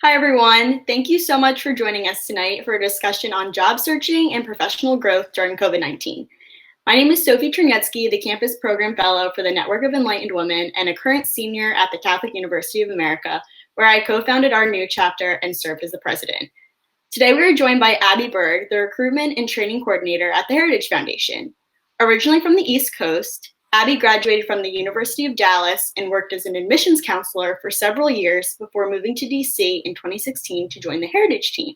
Hi, everyone. Thank you so much for joining us tonight for a discussion on job searching and professional growth during COVID-19. My name is Sophie Trinetsky, the Campus Program Fellow for the Network of Enlightened Women and a current senior at the Catholic University of America, where I co-founded our new chapter and served as the president. Today, we are joined by Abby Berg, the Recruitment and Training Coordinator at the Heritage Foundation. Originally from the East Coast, Abby graduated from the University of Dallas and worked as an admissions counselor for several years before moving to DC in 2016 to join the Heritage team.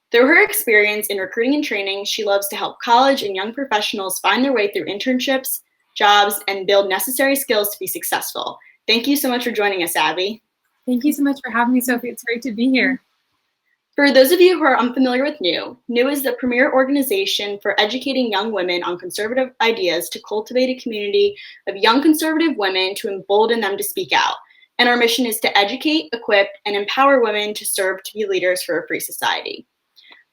Through her experience in recruiting and training, she loves to help college and young professionals find their way through internships, jobs, and build necessary skills to be successful. Thank you so much for joining us, Abby. Thank you so much for having me, Sophie. It's great to be here. For those of you who are unfamiliar with NEW is the premier organization for educating young women on conservative ideas to cultivate a community of young conservative women to embolden them to speak out. And our mission is to educate, equip, and empower women to serve to be leaders for a free society.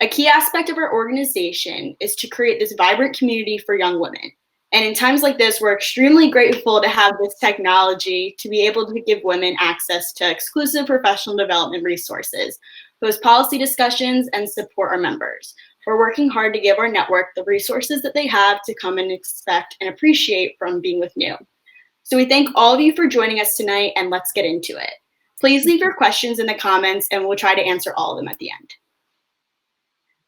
A key aspect of our organization is to create this vibrant community for young women. And in times like this, we're extremely grateful to have this technology to be able to give women access to exclusive professional development resources, host policy discussions, and support our members. We're working hard to give our network the resources that they have to come and expect and appreciate from being with NEW. So we thank all of you for joining us tonight, and let's get into it. Please leave your questions in the comments, and we'll try to answer all of them at the end.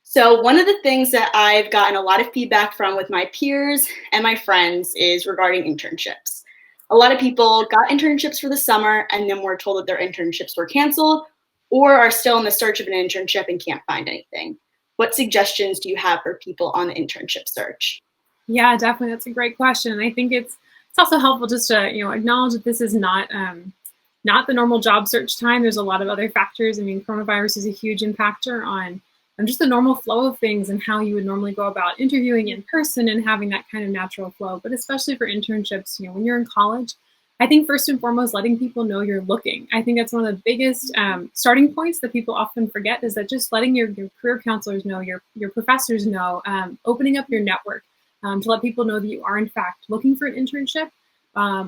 So one of the things that I've gotten a lot of feedback from with my peers and my friends is regarding internships. A lot of people got internships for the summer and then were told that their internships were canceled or are still in the search of an internship and can't find anything. What suggestions do you have for people on the internship search? Yeah, definitely. That's a great question. And I think it's also helpful just to acknowledge that this is not the normal job search time. There's a lot of other factors. I mean, coronavirus is a huge impactor on just the normal flow of things and how you would normally go about interviewing in person and having that kind of natural flow. But especially for internships, when you're in college, I think first and foremost, letting people know you're looking. I think that's one of the biggest starting points that people often forget, is that just letting your career counselors know, your professors know, opening up your network to let people know that you are in fact looking for an internship,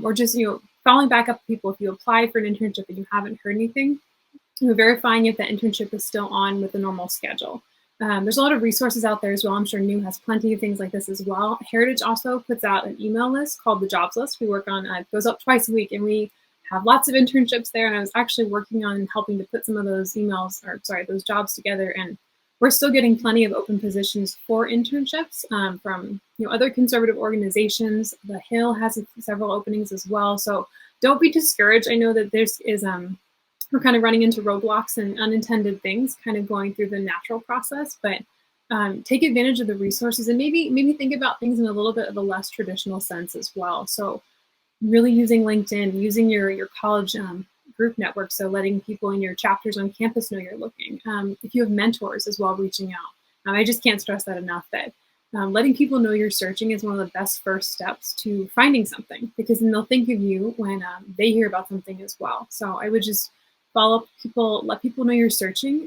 or just following back up people if you apply for an internship and you haven't heard anything. Verifying if the internship is still on with the normal schedule. There's a lot of resources out there as well. I'm sure NEW has plenty of things like this as well. Heritage also puts out an email list called the Jobs List. We work on it goes up twice a week, and we have lots of internships there. And I was actually working on helping to put some of those those jobs together. And we're still getting plenty of open positions for internships from other conservative organizations. The Hill has several openings as well. So don't be discouraged. I know that we're kind of running into roadblocks and unintended things kind of going through the natural process, but take advantage of the resources and maybe think about things in a little bit of a less traditional sense as well. So really using LinkedIn, using your college group network, so letting people in your chapters on campus know you're looking. If you have mentors as well, reaching out. I just can't stress that enough, that letting people know you're searching is one of the best first steps to finding something, because then they'll think of you when they hear about something as well. So I would just follow up people, let people know you're searching,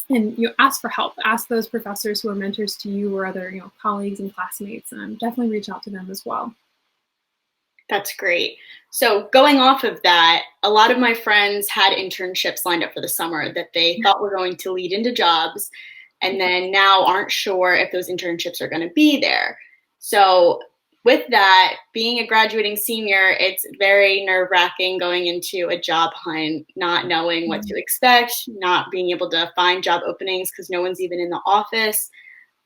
and ask for help. Ask those professors who are mentors to you or other colleagues and classmates. Definitely reach out to them as well. That's great. So going off of that, a lot of my friends had internships lined up for the summer that they thought were going to lead into jobs, and then now aren't sure if those internships are going to be there. So with that, being a graduating senior, it's very nerve-wracking going into a job hunt, not knowing what to expect, not being able to find job openings because no one's even in the office.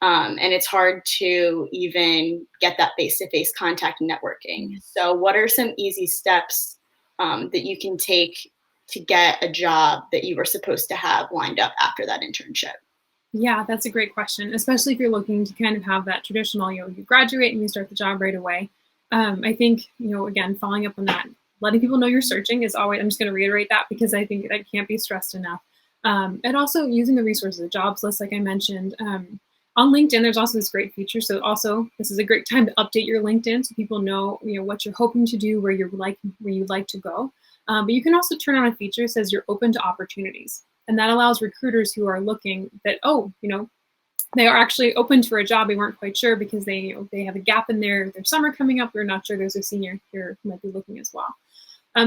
And it's hard to even get that face-to-face contact and networking. So what are some easy steps that you can take to get a job that you were supposed to have lined up after that internship? Yeah, that's a great question, especially if you're looking to kind of have that traditional, you graduate and you start the job right away. I think, again, following up on that, letting people know you're searching is always, I'm just going to reiterate that because I think that can't be stressed enough. And also using the resources, the jobs list, like I mentioned. On LinkedIn, there's also this great feature. So also, this is a great time to update your LinkedIn so people know, what you're hoping to do, where you'd like to go. But you can also turn on a feature that says you're open to opportunities. And that allows recruiters who are looking that, they are actually open for a job. They weren't quite sure because they have a gap in their summer coming up. They're not sure there's a senior here who might be looking as well.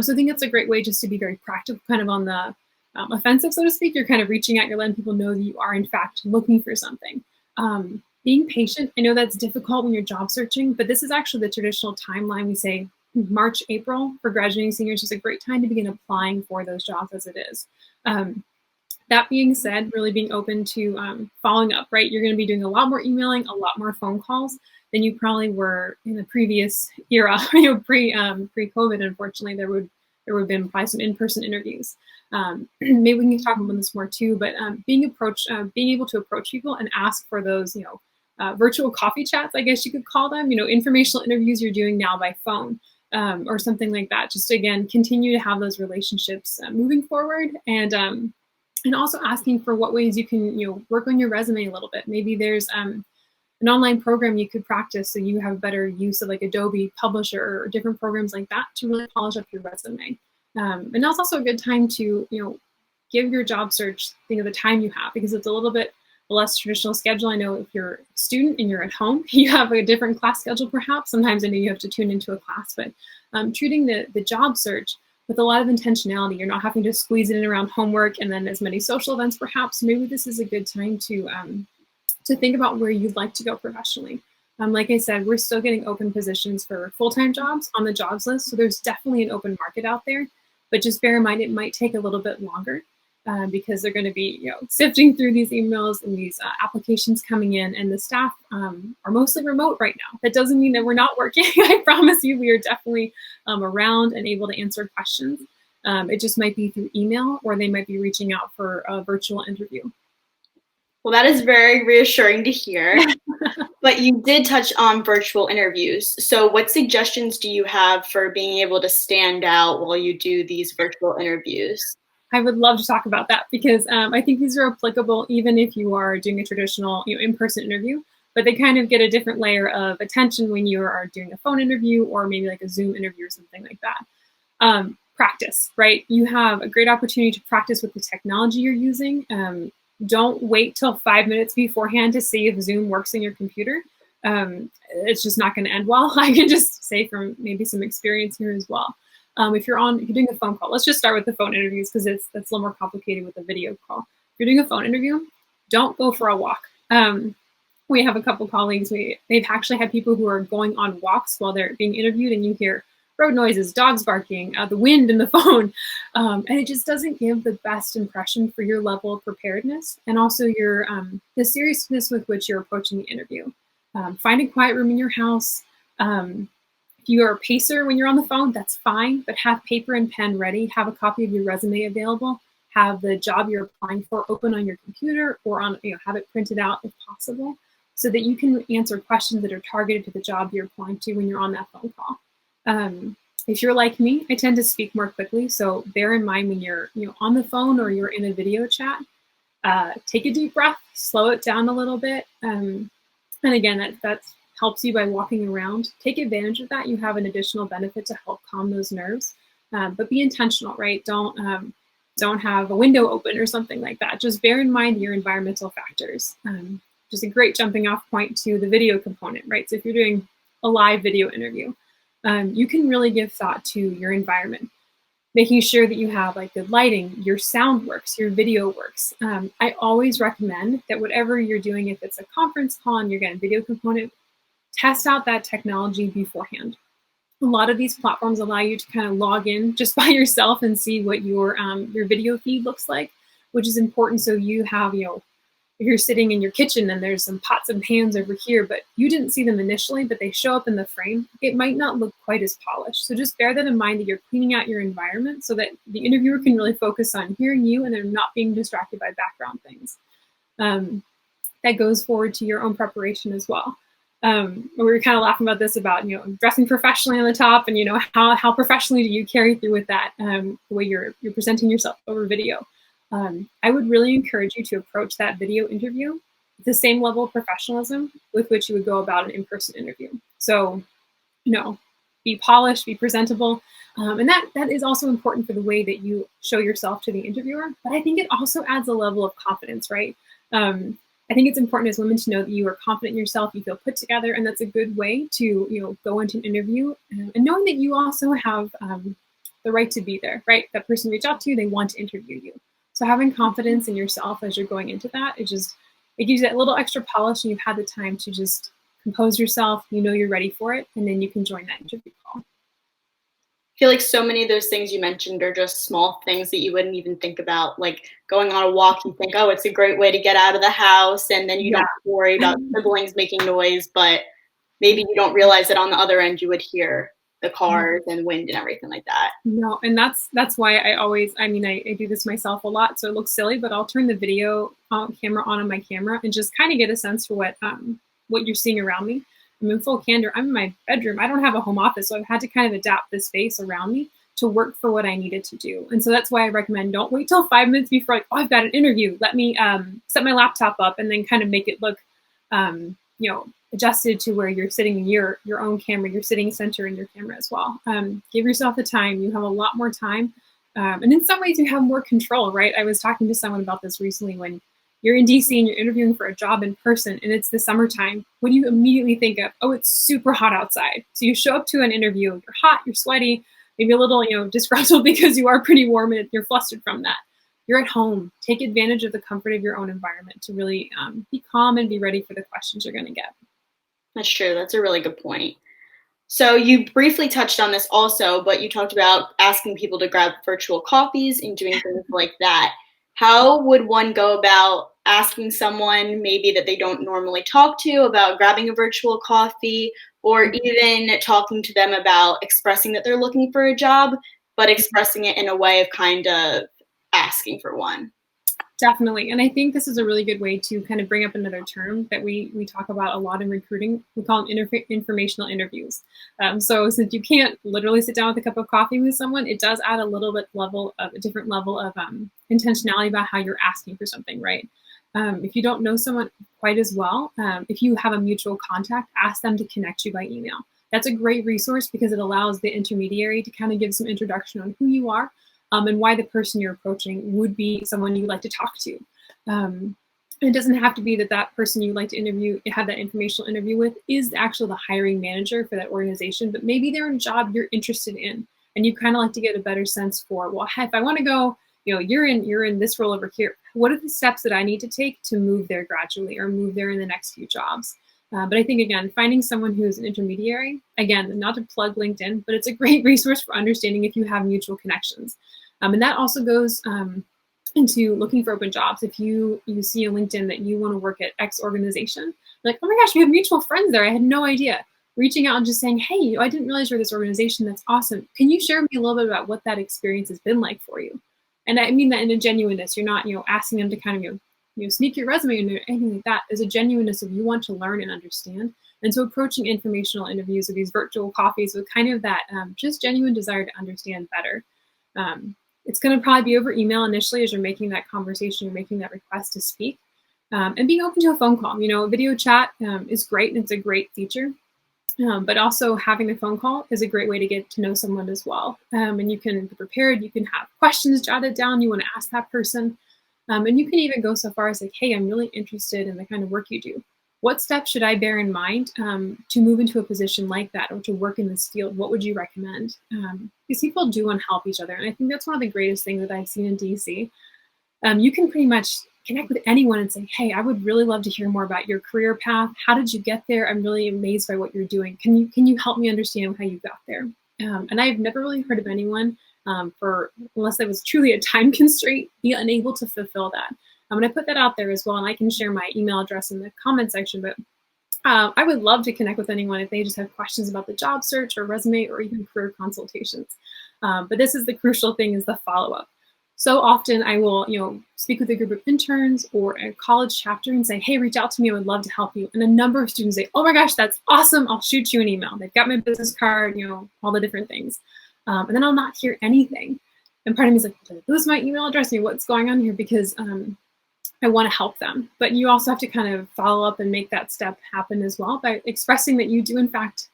So I think that's a great way just to be very practical, kind of on the offensive, so to speak. You're kind of reaching out, you're letting people know that you are in fact looking for something. Being patient, I know that's difficult when you're job searching, but this is actually the traditional timeline. We say March, April for graduating seniors is a great time to begin applying for those jobs as it is. That being said, really being open to following up, right? You're going to be doing a lot more emailing, a lot more phone calls than you probably were in the previous era. Pre-COVID, unfortunately, there would have been probably some in-person interviews. Maybe we can talk about this more too, but being able to approach people and ask for those, virtual coffee chats, I guess you could call them, informational interviews you're doing now by phone. Or something like that, just to, again, continue to have those relationships moving forward, and also asking for what ways you can, work on your resume a little bit. Maybe there's an online program you could practice so you have better use of like Adobe Publisher or different programs like that to really polish up your resume. And that's also a good time to, give your job search, the time you have, because it's a little bit less traditional schedule. I know if you're a student and you're at home, you have a different class schedule perhaps. Sometimes I know you have to tune into a class, but treating the job search with a lot of intentionality. You're not having to squeeze it in around homework and then as many social events perhaps. Maybe this is a good time to think about where you'd like to go professionally. Like I said, we're still getting open positions for full-time jobs on the jobs list, so there's definitely an open market out there, but just bear in mind it might take a little bit longer. Because they're going to be, sifting through these emails and these applications coming in, and the staff are mostly remote right now. That doesn't mean that we're not working. I promise you, we are definitely around and able to answer questions. It just might be through email, or they might be reaching out for a virtual interview. Well, that is very reassuring to hear. But you did touch on virtual interviews. So what suggestions do you have for being able to stand out while you do these virtual interviews? I would love to talk about that because I think these are applicable even if you are doing a traditional, in-person interview, but they kind of get a different layer of attention when you are doing a phone interview or maybe like a Zoom interview or something like that. Practice, right? You have a great opportunity to practice with the technology you're using. Don't wait till 5 minutes beforehand to see if Zoom works in your computer. It's just not going to end well. I can just say from maybe some experience here as well. If you're doing a phone call, let's just start with the phone interviews because that's a little more complicated with a video call. If you're doing a phone interview, don't go for a walk. We have a couple colleagues, they've actually had people who are going on walks while they're being interviewed, and you hear road noises, dogs barking, the wind in the phone, and it just doesn't give the best impression for your level of preparedness and also your the seriousness with which you're approaching the interview. Find a quiet room in your house. If you are a pacer when you're on the phone, that's fine, but have paper and pen ready, have a copy of your resume available, have the job you're applying for open on your computer or have it printed out if possible, so that you can answer questions that are targeted to the job you're applying to when you're on that phone call. If you're like me, I tend to speak more quickly, so bear in mind when you're on the phone or you're in a video chat, take a deep breath, slow it down a little bit, and again, that's helps you by walking around. Take advantage of that. You have an additional benefit to help calm those nerves, but be intentional, right? Don't have a window open or something like that. Just bear in mind your environmental factors. Just a great jumping off point to the video component, right? So if you're doing a live video interview, you can really give thought to your environment, making sure that you have like good lighting, your sound works, your video works. I always recommend that whatever you're doing, if it's a conference call and you're getting a video component, test out that technology beforehand. A lot of these platforms allow you to kind of log in just by yourself and see what your video feed looks like, which is important. So you have, if you're sitting in your kitchen and there's some pots and pans over here, but you didn't see them initially, but they show up in the frame, it might not look quite as polished. So just bear that in mind that you're cleaning out your environment so that the interviewer can really focus on hearing you and they're not being distracted by background things. That goes forward to your own preparation as well. We were kind of laughing about this about, dressing professionally on the top and, how professionally do you carry through with that, the way you're presenting yourself over video. I would really encourage you to approach that video interview with the same level of professionalism with which you would go about an in-person interview. So, be polished, be presentable. And that is also important for the way that you show yourself to the interviewer. But I think it also adds a level of confidence, right? I think it's important as women to know that you are confident in yourself, you feel put together, and that's a good way to, go into an interview and knowing that you also have the right to be there, right? That person reached out to you, they want to interview you. So having confidence in yourself as you're going into that, it gives you that little extra polish, and you've had the time to just compose yourself. You know you're ready for it, and then you can join that interview call. I feel like so many of those things you mentioned are just small things that you wouldn't even think about. Like going on a walk, you think, oh, it's a great way to get out of the house, and then you don't Yeah. have to worry about siblings making noise, but maybe you don't realize that on the other end you would hear the cars and wind and everything like that. No, and that's why I do this myself a lot, so it looks silly, but I'll turn the video camera on my camera and just kind of get a sense for what you're seeing around me. I'm in full candor. I'm in my bedroom. I don't have a home office, so I've had to kind of adapt the space around me to work for what I needed to do. And so that's why I recommend don't wait till 5 minutes before, like, oh, I've got an interview. Let me set my laptop up and then kind of make it look, adjusted to where you're sitting in your own camera, you're sitting center in your camera as well. Give yourself the time. You have a lot more time. And in some ways you have more control, right? I was talking to someone about this recently. When you're in DC and you're interviewing for a job in person and it's the summertime, what do you immediately think of? Oh, it's super hot outside. So you show up to an interview, you're hot, you're sweaty, maybe a little, disgruntled because you are pretty warm and you're flustered from that. You're at home. Take advantage of the comfort of your own environment to really be calm and be ready for the questions you're going to get. That's true. That's a really good point. So you briefly touched on this also, but you talked about asking people to grab virtual coffees and doing things like that. How would one go about asking someone maybe that they don't normally talk to about grabbing a virtual coffee, or even talking to them about expressing that they're looking for a job, but expressing it in a way of kind of asking for one? Definitely. And I think this is a really good way to kind of bring up another term that we talk about a lot in recruiting. We call them informational interviews. So since you can't literally sit down with a cup of coffee with someone, it does add a different level of intentionality about how you're asking for something, right? If you don't know someone quite as well, if you have a mutual contact, ask them to connect you by email. That's a great resource because it allows the intermediary to kind of give some introduction on who you are, and why the person you're approaching would be someone you'd like to talk to. It doesn't have to be that person you'd like to have that informational interview with is actually the hiring manager for that organization, but maybe they're in a job you're interested in, and you kind of like to get a better sense for, well, if I want to go, you're in this role over here. What are the steps that I need to take to move there gradually or move there in the next few jobs? But I think, again, finding someone who is an intermediary, again, not to plug LinkedIn, but it's a great resource for understanding if you have mutual connections. And that also goes into looking for open jobs. If you see on LinkedIn that you want to work at X organization, like, oh my gosh, we have mutual friends there. I had no idea. Reaching out and just saying, hey, I didn't realize you're this organization. That's awesome. Can you share with me a little bit about what that experience has been like for you? And I mean that in a genuineness. You're not, asking them to kind of, sneak your resume in or anything like that. There's a genuineness of you want to learn and understand. And so approaching informational interviews or these virtual coffees with kind of that just genuine desire to understand better. It's going to probably be over email initially as you're making that conversation, you're making that request to speak, and being open to a phone call. Video chat is great, and it's a great feature, but also having a phone call is a great way to get to know someone as well. And you can be prepared, you can have questions jotted down you want to ask that person, and you can even go so far as like, hey, I'm really interested in the kind of work you do. What steps should I bear in mind to move into a position like that or to work in this field? What would you recommend? Because people do want to help each other. And I think that's one of the greatest things that I've seen in DC. You can pretty much connect with anyone and say, hey, I would really love to hear more about your career path. How did you get there? I'm really amazed by what you're doing. Can you help me understand how you got there? And I've never really heard of anyone unless there was truly a time constraint, be unable to fulfill that. I'm going to put that out there as well, and I can share my email address in the comment section, but I would love to connect with anyone if they just have questions about the job search or resume or even career consultations. But this is the crucial thing, is the follow-up. So often I will, speak with a group of interns or a college chapter and say, hey, reach out to me. I would love to help you. And a number of students say, oh my gosh, that's awesome. I'll shoot you an email. They've got my business card, all the different things. And then I'll not hear anything. And part of me is like, did I lose my email address? What's going on here? Because I want to help them. But you also have to kind of follow up and make that step happen as well by expressing that you do, in fact,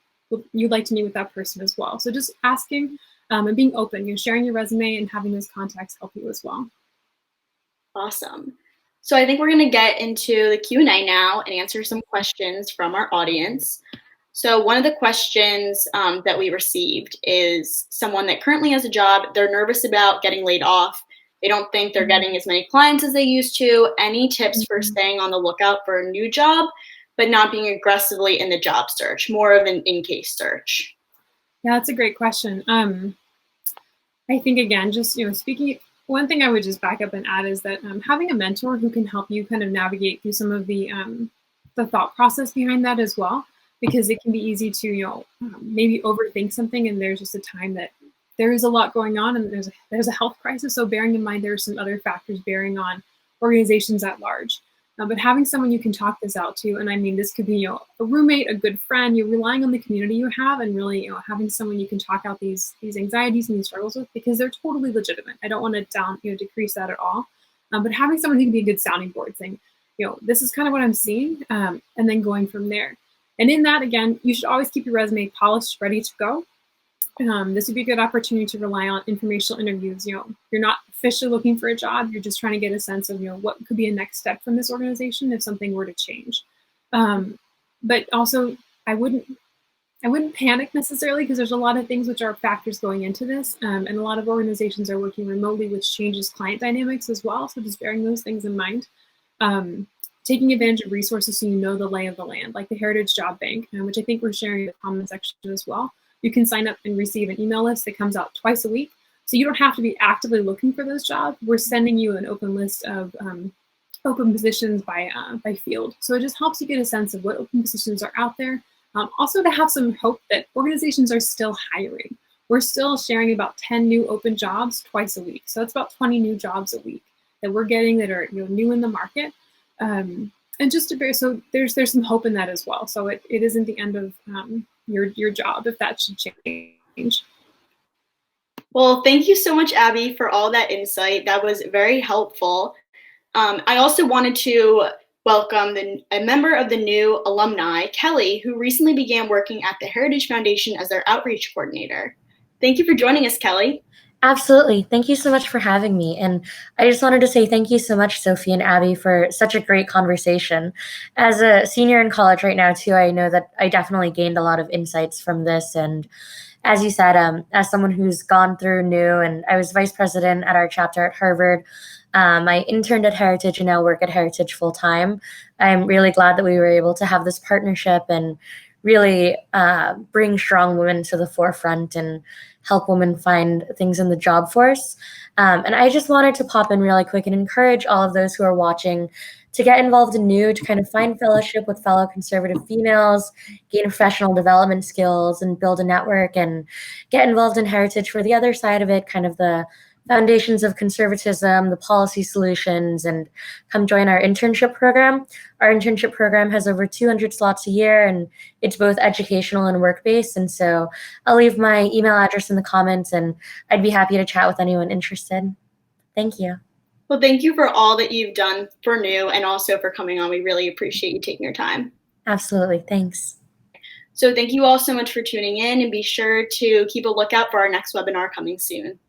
you'd like to meet with that person as well. So just asking and being open, sharing your resume and having those contacts help you as well. Awesome. So I think we're going to get into the Q&A now and answer some questions from our audience. So one of the questions that we received is someone that currently has a job. They're nervous about getting laid off. they don't think they're getting as many clients as they used to. Any tips for staying on the lookout for a new job, but not being aggressively in the job search, more of an in-case search? Yeah, that's a great question. I think, again, just, speaking, one thing I would just back up and add is that having a mentor who can help you kind of navigate through some of the thought process behind that as well, because it can be easy to, maybe overthink something, and there's just a time that there is a lot going on and there's a health crisis. So bearing in mind there are some other factors bearing on organizations at large. But having someone you can talk this out to, and I mean, this could be, a roommate, a good friend, you're relying on the community you have, and really, having someone you can talk out these anxieties and these struggles with, because they're totally legitimate. I don't want to decrease that at all. But having someone who can be a good sounding board, saying, this is kind of what I'm seeing, and then going from there. And in that, again, you should always keep your resume polished, ready to go. This would be a good opportunity to rely on informational interviews. You're not officially looking for a job. You're just trying to get a sense of, what could be a next step from this organization if something were to change. But also, I wouldn't panic necessarily, because there's a lot of things which are factors going into this. And a lot of organizations are working remotely, which changes client dynamics as well. So just bearing those things in mind. Taking advantage of resources so you know the lay of the land, like the Heritage Job Bank, which I think we're sharing in the comment section as well. You can sign up and receive an email list that comes out twice a week. So you don't have to be actively looking for those jobs. We're sending you an open list of open positions by field. So it just helps you get a sense of what open positions are out there. Also to have some hope that organizations are still hiring. We're still sharing about 10 new open jobs twice a week. So it's about 20 new jobs a week that we're getting that are new in the market. And just to bear, so there's some hope in that as well. So it isn't the end of your job if that should change. Well, thank you so much, Abby, for all that insight. That was very helpful. I also wanted to welcome a member of the new alumni, Kelly, who recently began working at the Heritage Foundation as their outreach coordinator. Thank you for joining us, Kelly. Absolutely. Thank you so much for having me. And I just wanted to say thank you so much, Sophie and Abby, for such a great conversation. As a senior in college right now, too, I know that I definitely gained a lot of insights from this. And as you said, as someone who's gone through new, and I was vice president at our chapter at Harvard, I interned at Heritage and now work at Heritage full time. I'm really glad that we were able to have this partnership and really bring strong women to the forefront and help women find things in the job force. And I just wanted to pop in really quick and encourage all of those who are watching to get involved in new, to kind of find fellowship with fellow conservative females, gain professional development skills, and build a network, and get involved in Heritage for the other side of it, kind of the foundations of conservatism, the policy solutions, and come join our internship program. Our internship program has over 200 slots a year, and it's both educational and work-based. And so I'll leave my email address in the comments, and I'd be happy to chat with anyone interested. Thank you. Well, thank you for all that you've done for new and also for coming on. We really appreciate you taking your time. Absolutely. Thanks. So thank you all so much for tuning in, and be sure to keep a lookout for our next webinar coming soon.